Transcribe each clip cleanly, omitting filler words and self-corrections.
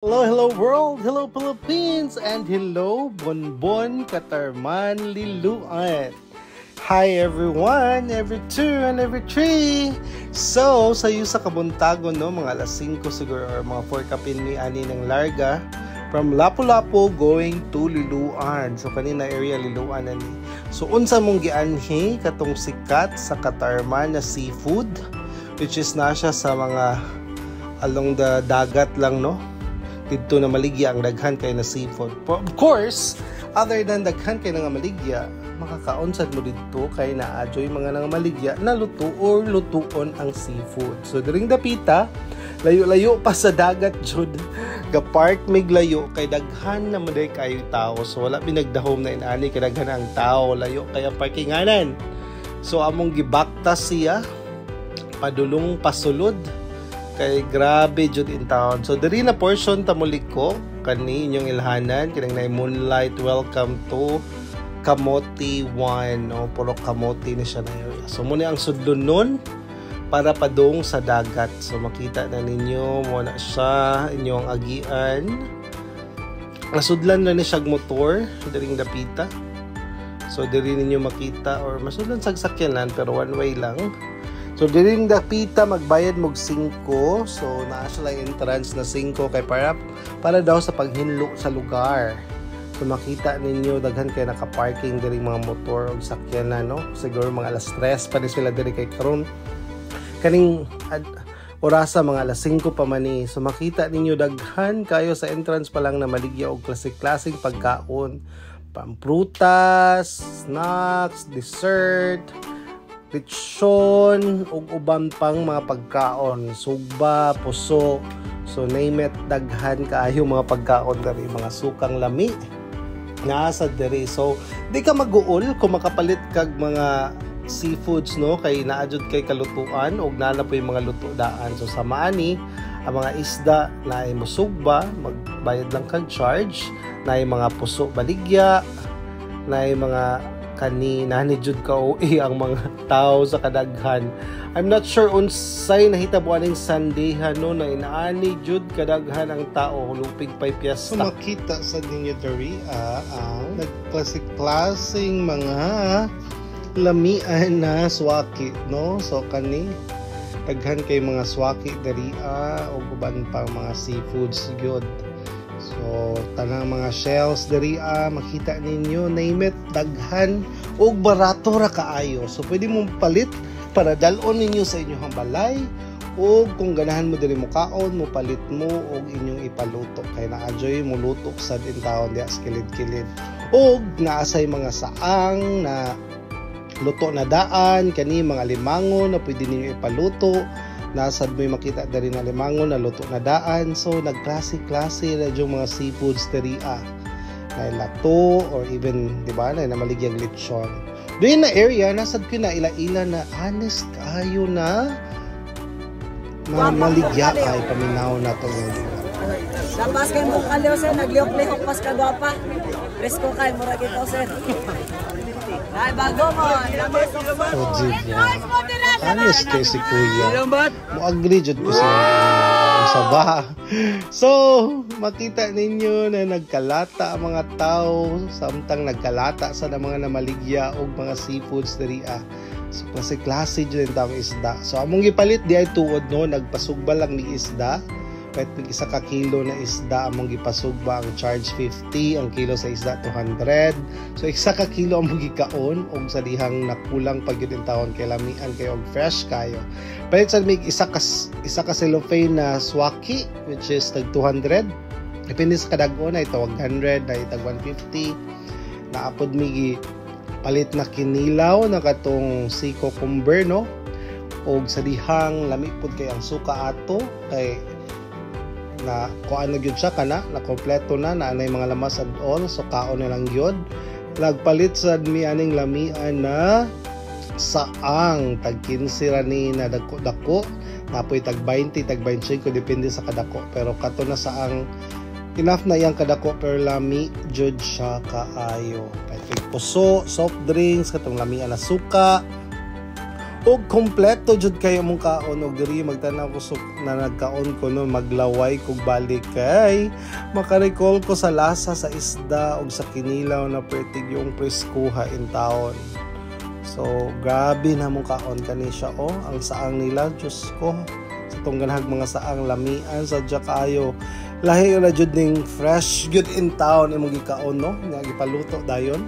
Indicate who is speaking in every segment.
Speaker 1: Hello, hello world, hello Philippines, and hello Bonbon Katarman Liluan. Hi everyone, every two and every three. So, sayo sa kabuntagon, no, mga alas 5 siguro or mga 4 kapin ni ani ng larga from Lapu-Lapu going to Liluan. So, kanina area Liluan ani. So, unsa mong gianhi katong sikat sa Katarman na seafood, which is na siya sa mga along the dagat lang, no? Dito na maligya ang daghan kay na seafood. Of course, other than daghan kay nga maligya, makakaonsad mo dito kay na-adjoy mga nang maligya na luto or lutuon ang seafood. So during dapita, layo-layo pa sa dagat jud. Ga-park mig layo kay daghan na maday kayo tao. So wala binagdahom na inani kay daghan ang tao, layo kay ang parkinganan. So among gibakta siya padulong pasulod. Kay grabe jud in town. So diri na portion tamuliko kani inyong ilhanan kinang na moonlight welcome to Kamote 1, no? Puro kamote ni siya na area. So muna ang sudlon nun para padung sa dagat. So makita na ninyo mo na siya inyong agian. Nasudlan na ni siya motor diring dapita. So diri ninyo makita or masudlan sa sakyanan pero one way lang. So, diring dapita, magbayad mog 5. So, naa siya lang entrance na 5 kay para daw sa paghinlo sa lugar. So, makita ninyo, daghan kayo nakaparking diring mga motor o sakyanan, no? Siguro mga alas 3 pa rin sila diri kay karon. Kaning orasa mga alas 5 pa man ni. So, makita ninyo, daghan kayo sa entrance pa lang na maligya o klasik-klasik pagkaon. Pamprutas, snacks, dessert, lechon ug uban pang mga pagkaon, sugba, puso. So name it, daghan kaayo mga pagkaon diri, mga sukang lami nasa diri. So di ka maguol kung makapalit kag mga seafoods, no, kay naadjud kay kalutuan ug nana po yung mga luto daan. So sa maani ang mga isda na ay musugba, magbayad lang kag charge, na ay mga puso baligya, na ay mga kani nani jud ka ang mga tao sa kadaghan. I'm not sure unsay nahitabuan ning Sunday no na inaani jud kadaghan ang tao lupig pay piyesta. So makita sa ninyo diri ang nagklasik-klasing mga lamian na swaki, no? So kani daghan kay mga swaki diri ug uban pang mga seafoods gyud. So, tanang mga shells diri makita ninyo, name it, daghan og barato ra kaayo. So, pwede mong palit para dalon ninyo sa inyong balay o kung ganahan mo diri mo kaon, mo palit mo og inyong ipaluto. Kay na-enjoy mo luto sa din taon diya sa kilid-kilid. Og naasay mga saang na luto na daan, kani mga limangon na pwede ninyo ipaluto. Nasad mo makita dari na limangon na luto na daan. So nagklase-klase na yung mga seafoods diri na lato or even di ba na maligyang lechon. Doon na area nasad ko na ila-ila na honest kayo na maligya kay paminaw na to yung
Speaker 2: lapas kay mo kaliw sir, naglihok-lihok pas ka gwapa. Presko kay mura kita sir. Ay bago mo.
Speaker 1: Honest kay si Kuya. Mo agree jud ko sa baha. So, makita ninyo na nagkalata ang mga tao, samtang nagkalata sa mga namaligya og mga seafoods diri So, klase jud ang isda. So, among gipalit di ay tuod no, nagpasugba lang ni isda. Kahit isa ka kilo na isda among gipasugba ang charge 50, ang kilo sa isda 200. So isa ka kilo among gikaon og sa dihang nakulang pag yun taon kay lamian kayo og fresh kayo. Palit sa mig isa ka cellophane na swaki which is tag 200. Depende sa kadag-on ay tawag 100 ay tag 150. Naapod mig palit na kinilaw na katong si cucumber, no? Og sa dihang lami pud kay ang suka ato kay na kuan na gyud siya kana na kompleto na anay mga lamas and all. So kaon na lang gyud. Nagpalit sad mi aning lamian na saang tag 15 ra ni na dako napoy tag 20 tag 25 depende sa kadako, pero kato na saang enough na yang kadako per lami jud siya kaayo. Perfect puso, soft drinks katong lamian na suka Og kompleto jud kayo mong kaon og diri magtanaw ko na nagkaon ko no maglaway kog balik kay makarecall ko sa lasa sa isda og sa kinilaw na pertig yung preskuha in taon. So grabe na mong kaon kani siya ang saang nila Diyos ko sa tong ganhag mga saang lamian sa kayo. Lahi na jud ning fresh good in town imong gikaon no nga gipaluto dayon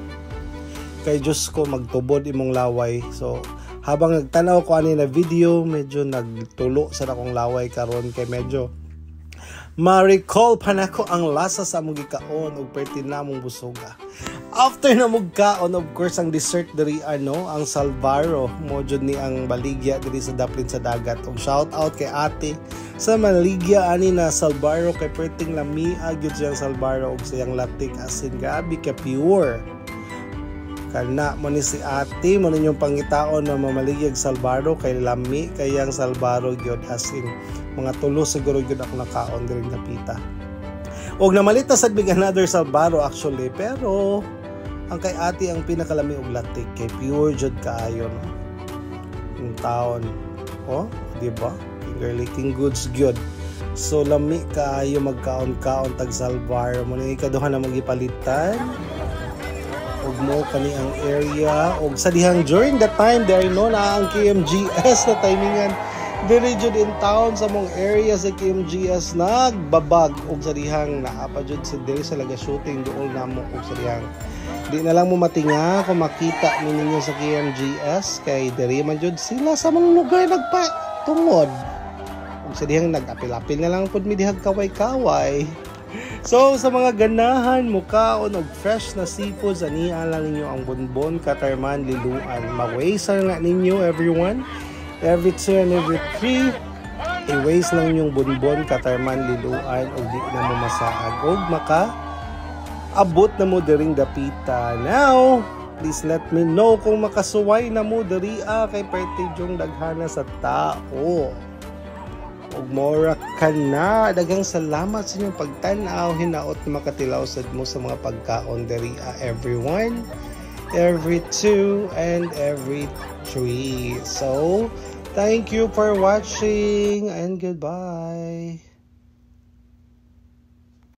Speaker 1: kay Diyos ko magtubod imong laway. So habang nagtanaw ko ani na video medyo nagtulo sa akong laway karon kay medyo ma-recall pa nako ang lasa sa among gikaon ug perti na mong busoga. After na mugkaon of course ang dessert diri ang salbaro mo jud ni ang baligya diri sa daplin sa dagat. Og shout out kay ate sa maligya ani na salbaro kay perting lami gyud siyang salbaro og siyang latik asin grabe ka pure. Kana mo ni si ate mo ninyong pangitaon na mamaligyag salbaro kay lami kayang salbaro gyud asin mga tulo siguro gyud ako nakaon diri napita. Og namalita sad big another salbaro actually pero ang kay ate ang pinakalami og latik kay pure jud kaayo no. Yung taon di ba? Finger licking goods gyud. So lami kaayo magkaon-kaon tag salbaro mo ni ikaduha na magipalitan. Og mo kani ang area og sa dihang during that time there na ang KMGS na timingan diri jud in town sa mong area sa KMGS nagbabag og sa dihang naapa jud sa diri sa laga shooting dool namo og sa dihang di na lang mo matinga kung makita ninyo sa KMGS kay diri man jud sila sa mga lugar nagpatungod og sa dihang nagapil-apil na lang pud mi dihag kaway-kaway. So sa mga ganahan mukaon og fresh na seafood aniya lang ninyo ang Bonbon Katarman Liluan. Ma-waste nga ninyo everyone. Every 2 and every 3 i-waste lang yung Bonbon Katarman Liluan og di na mo masaag og maka abot na mo diring dapita. Now please let me know kung makasuway na mo diri kay perti yung daghana sa tao. Og mora ka na. Daghang salamat sa inyong pagtanaw. Hinaot na makatilaw sad mo sa mga pagkaon diri everyone. Every 2 and every 3. So, thank you for watching and goodbye.